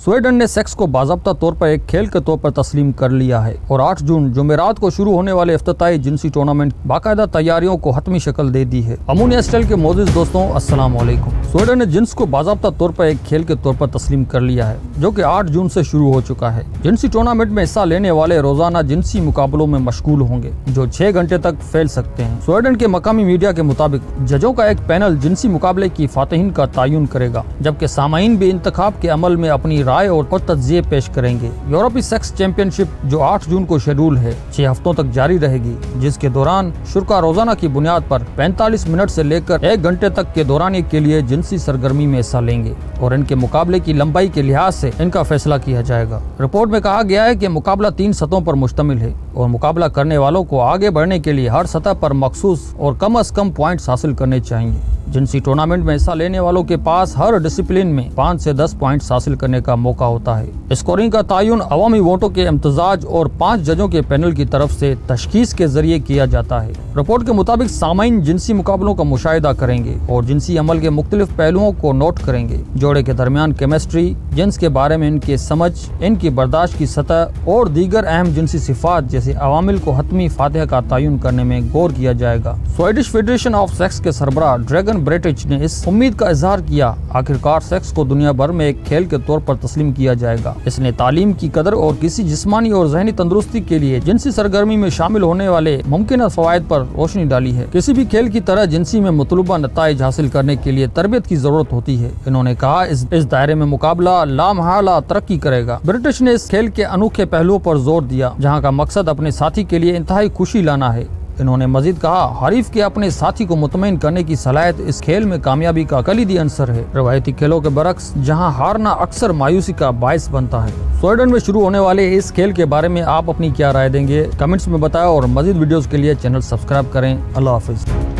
Sweden ने sex को बाज़ाब्ता तौर पर एक खेल के तौर पर तस्लीम कर लिया है और 8 जून जुमेरात को शुरू होने वाले इफ्तिताई जिनसी टूर्नामेंट बाकायदा तैयारियों को हतमी शक्ल दे दी है। अमूनी एस्टेल के मोअज़्ज़िज़ दोस्तों, अस्सलाम वालेकुम। स्वीडन ने जिन्स को बाज़ाब्ता तौर पर एक खेल के तौर पर तस्लीम कर लिया है, जो कि 8 जून से शुरू हो चुका है। जिनसी टूर्नामेंट में हिस्सा लेने वाले रोजाना जिनसी मुकाबलों में मशगूल होंगे, जो 6 घंटे तक फैल सकते हैं। स्वीडन के मकामी मीडिया के मुताबिक जजों का एक पैनल जिनसी मुकाबले की फातिहीन का तयन करेगा, जबकि सामाईन भी इंतखाब के अमल में अपनी राय और तज्जिये पेश करेंगे। यूरोपीय सेक्स चैंपियनशिप जो 8 जून को शेड्यूल है, 6 हफ्तों तक जारी रहेगी, जिसके दौरान शुरा रोजाना की बुनियाद पर 45 मिनट से लेकर 1 घंटे तक के दौरान के लिए जिनसी सरगर्मी में हिस्सा लेंगे और इनके मुकाबले की लंबाई के लिहाज से इनका फैसला किया जाएगा। रिपोर्ट में कहा गया है कि मुकाबला 3 सतहों पर मुश्तमिल है और मुकाबला करने वालों को आगे बढ़ने के लिए हर सतह पर मखसूस और कम अज कम पॉइंट्स हासिल करने चाहिए। जिनसी टूर्नामेंट में हिस्सा लेने वालों के पास हर डिसिप्लिन में 5 से 10 पॉइंट्स हासिल करने का मौका होता है। स्कोरिंग का तयन अवामी वोटों के इम्तजाज और 5 जजों के पैनल की तरफ से तशखीस के जरिए किया जाता है। रिपोर्ट के मुताबिक सामाईन जिनसी मुकाबलों का मुशाहिदा करेंगे और जिनसी अमल के मुख्तलिफ पहलुओं को नोट करेंगे। जोड़े के दरमियान केमिस्ट्री, जिन्स के बारे में इनके समझ, इनकी बर्दाश्त की सतह और दीगर अहम जिनसी सिफात जैसे अवामिल को हतमी फातिहा का तयन करने में गौर किया जाएगा। स्वीडिश फेडरेशन ऑफ सेक्स के सरबराह ड्रैगन ब्रेटिच ने इस उम्मीद का इजहार किया, आखिरकार सेक्स को दुनिया भर में एक खेल के तौर पर तस्लीम किया जाएगा। इसने तालीम की कदर और किसी जिस्मानी और ज़हनी तंदुरुस्ती के लिए जिनसी सरगर्मी में शामिल होने वाले मुमकिन फवायद पर रोशनी डाली है। किसी भी खेल की तरह जिनसी में मतलूबा नताइज हासिल करने के लिए तरबियत की जरूरत होती है। इन्होंने कहा, इस दायरे में मुकाबला लामहला तरक्की करेगा। ब्रिटिश ने इस खेल के अनोखे पहलुओं पर जोर दिया, जहाँ का मकसद अपने साथी के लिए इंतहाई खुशी लाना है। इन्होंने मजीद कहा, हरीफ के अपने साथी को मुतमईन करने की सलाहियत इस खेल में कामयाबी का कलीदी अंसर है। रवायती खेलों के बरक्स जहां हारना अक्सर मायूसी का बायस बनता है। स्वीडन में शुरू होने वाले इस खेल के बारे में आप अपनी क्या राय देंगे, कमेंट्स में बताएं और मजीद वीडियोस के लिए चैनल सब्सक्राइब करें। अल्लाह हाफिज।